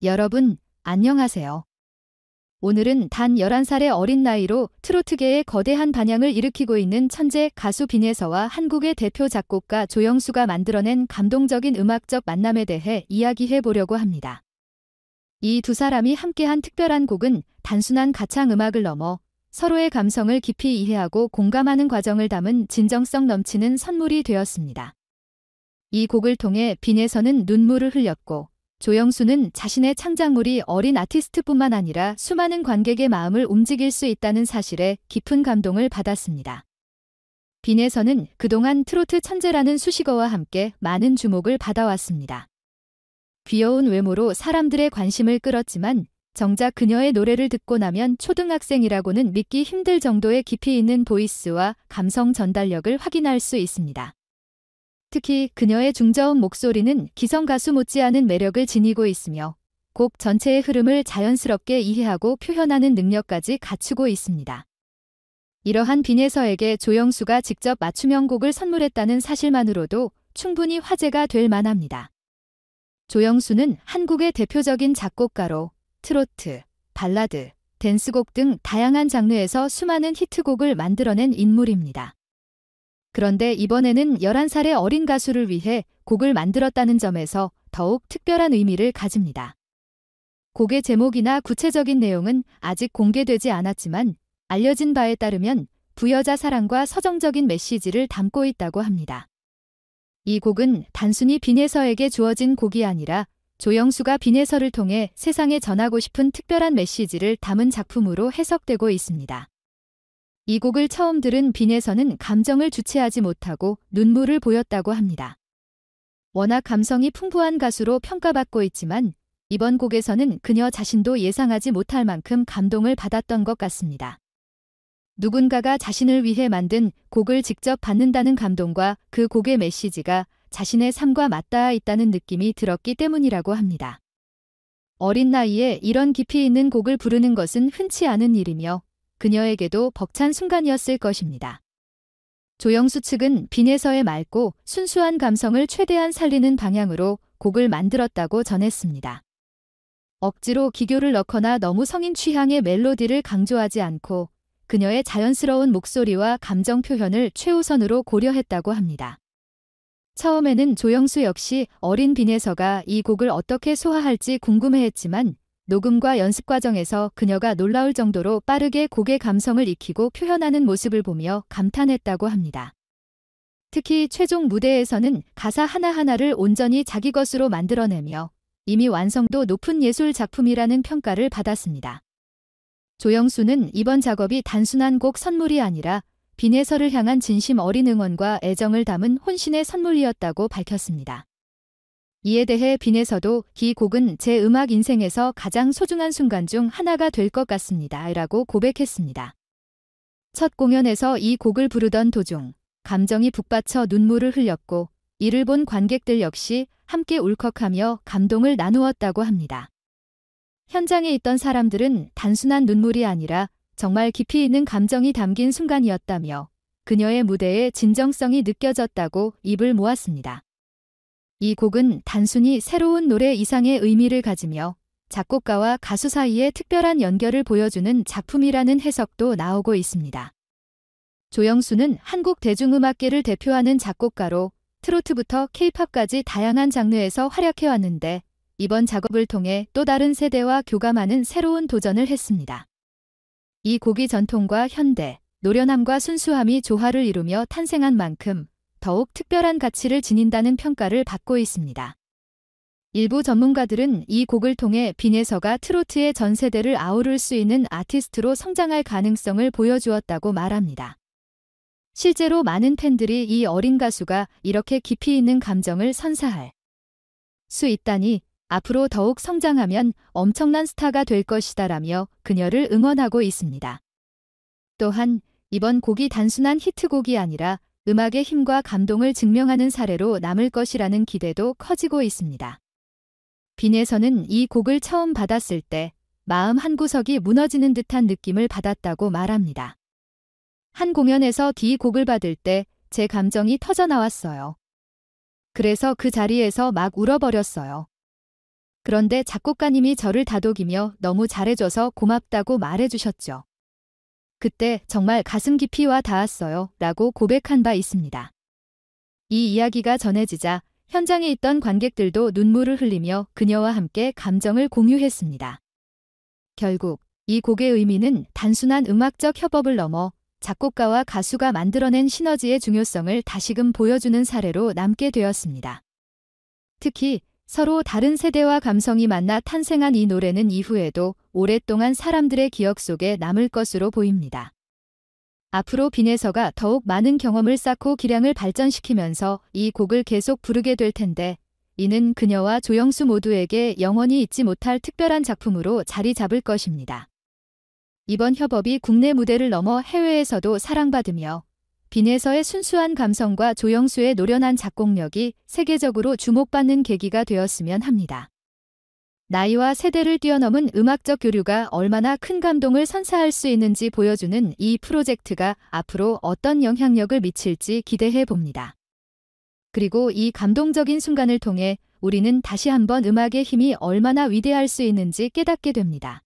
여러분, 안녕하세요. 오늘은 단 11살의 어린 나이로 트로트계에 거대한 반향을 일으키고 있는 천재 가수 빈에서와 한국의 대표 작곡가 조영수가 만들어낸 감동적인 음악적 만남에 대해 이야기해 보려고 합니다. 이 두 사람이 함께한 특별한 곡은 단순한 가창 음악을 넘어 서로의 감성을 깊이 이해하고 공감하는 과정을 담은 진정성 넘치는 선물이 되었습니다. 이 곡을 통해 빈에서는 눈물을 흘렸고 조영수는 자신의 창작물이 어린 아티스트뿐만 아니라 수많은 관객의 마음을 움직일 수 있다는 사실에 깊은 감동을 받았습니다. 빈에서는 그동안 트로트 천재라는 수식어와 함께 많은 주목을 받아왔습니다. 귀여운 외모로 사람들의 관심을 끌었지만 정작 그녀의 노래를 듣고 나면 초등학생이라고는 믿기 힘들 정도의 깊이 있는 보이스와 감성 전달력을 확인할 수 있습니다. 특히 그녀의 중저음 목소리는 기성 가수 못지않은 매력을 지니고 있으며 곡 전체의 흐름을 자연스럽게 이해하고 표현하는 능력까지 갖추고 있습니다. 이러한 빈에서에게 조영수가 직접 맞춤형 곡을 선물했다는 사실만으로도 충분히 화제가 될 만합니다. 조영수는 한국의 대표적인 작곡가로 트로트, 발라드, 댄스곡 등 다양한 장르에서 수많은 히트곡을 만들어낸 인물입니다. 그런데 이번에는 11살의 어린 가수를 위해 곡을 만들었다는 점에서 더욱 특별한 의미를 가집니다. 곡의 제목이나 구체적인 내용은 아직 공개되지 않았지만 알려진 바에 따르면 부여자 사랑과 서정적인 메시지를 담고 있다고 합니다. 이 곡은 단순히 빈에서에게 주어진 곡이 아니라 조영수가 빈에서를 통해 세상에 전하고 싶은 특별한 메시지를 담은 작품으로 해석되고 있습니다. 이 곡을 처음 들은 빈에서는 감정을 주체하지 못하고 눈물을 보였다고 합니다. 워낙 감성이 풍부한 가수로 평가받고 있지만 이번 곡에서는 그녀 자신도 예상하지 못할 만큼 감동을 받았던 것 같습니다. 누군가가 자신을 위해 만든 곡을 직접 받는다는 감동과 그 곡의 메시지가 자신의 삶과 맞닿아 있다는 느낌이 들었기 때문이라고 합니다. 어린 나이에 이런 깊이 있는 곡을 부르는 것은 흔치 않은 일이며 그녀에게도 벅찬 순간이었을 것입니다. 조영수 측은 빈에서의 맑고 순수한 감성을 최대한 살리는 방향으로 곡을 만들었다고 전했습니다. 억지로 기교를 넣거나 너무 성인 취향의 멜로디를 강조하지 않고 그녀의 자연스러운 목소리와 감정 표현을 최우선으로 고려했다고 합니다. 처음에는 조영수 역시 어린 빈에서가 이 곡을 어떻게 소화할지 궁금해했지만 녹음과 연습 과정에서 그녀가 놀라울 정도로 빠르게 곡의 감성을 익히고 표현하는 모습을 보며 감탄했다고 합니다. 특히 최종 무대에서는 가사 하나하나를 온전히 자기 것으로 만들어내며 이미 완성도 높은 예술 작품이라는 평가를 받았습니다. 조영수는 이번 작업이 단순한 곡 선물이 아니라 빈에서를 향한 진심 어린 응원과 애정을 담은 혼신의 선물이었다고 밝혔습니다. 이에 대해 빈에서도 이 곡은 제 음악 인생에서 가장 소중한 순간 중 하나가 될 것 같습니다. 라고 고백했습니다. 첫 공연에서 이 곡을 부르던 도중 감정이 북받쳐 눈물을 흘렸고 이를 본 관객들 역시 함께 울컥하며 감동을 나누었다고 합니다. 현장에 있던 사람들은 단순한 눈물이 아니라 정말 깊이 있는 감정이 담긴 순간이었다며 그녀의 무대의 진정성이 느껴졌다고 입을 모았습니다. 이 곡은 단순히 새로운 노래 이상의 의미를 가지며 작곡가와 가수 사이의 특별한 연결을 보여주는 작품이라는 해석도 나오고 있습니다. 조영수는 한국 대중음악계를 대표하는 작곡가로 트로트부터 케이팝까지 다양한 장르에서 활약해왔는데 이번 작업을 통해 또 다른 세대와 교감하는 새로운 도전을 했습니다. 이 곡이 전통과 현대, 노련함과 순수함이 조화를 이루며 탄생한 만큼 더욱 특별한 가치를 지닌다는 평가를 받고 있습니다. 일부 전문가들은 이 곡을 통해 빈에서가 트로트의 전 세대를 아우를 수 있는 아티스트로 성장할 가능성을 보여주었다고 말합니다. 실제로 많은 팬들이 이 어린 가수가 이렇게 깊이 있는 감정을 선사할 수 있다니 앞으로 더욱 성장하면 엄청난 스타가 될 것이다라며 그녀를 응원하고 있습니다. 또한 이번 곡이 단순한 히트곡이 아니라 음악의 힘과 감동을 증명하는 사례로 남을 것이라는 기대도 커지고 있습니다. 빈에서는 이 곡을 처음 받았을 때 마음 한구석이 무너지는 듯한 느낌을 받았다고 말합니다. 한 공연에서 이 곡을 받을 때 제 감정이 터져나왔어요. 그래서 그 자리에서 막 울어버렸어요. 그런데 작곡가님이 저를 다독이며 너무 잘해줘서 고맙다고 말해주셨죠. 그때 정말 가슴 깊이 와 닿았어요. 라고 고백한 바 있습니다. 이 이야기가 전해지자 현장에 있던 관객들도 눈물을 흘리며 그녀와 함께 감정을 공유했습니다. 결국 이 곡의 의미는 단순한 음악적 협업을 넘어 작곡가와 가수가 만들어낸 시너지의 중요성을 다시금 보여주는 사례로 남게 되었습니다. 특히 서로 다른 세대와 감성이 만나 탄생한 이 노래는 이후에도 오랫동안 사람들의 기억 속에 남을 것으로 보입니다. 앞으로 빈에서가 더욱 많은 경험을 쌓고 기량을 발전시키면서 이 곡을 계속 부르게 될 텐데 이는 그녀와 조영수 모두에게 영원히 잊지 못할 특별한 작품으로 자리 잡을 것입니다. 이번 협업이 국내 무대를 넘어 해외에서도 사랑받으며 빈에서의 순수한 감성과 조영수의 노련한 작곡력이 세계적으로 주목받는 계기가 되었으면 합니다. 나이와 세대를 뛰어넘은 음악적 교류가 얼마나 큰 감동을 선사할 수 있는지 보여주는 이 프로젝트가 앞으로 어떤 영향력을 미칠지 기대해 봅니다. 그리고 이 감동적인 순간을 통해 우리는 다시 한번 음악의 힘이 얼마나 위대할 수 있는지 깨닫게 됩니다.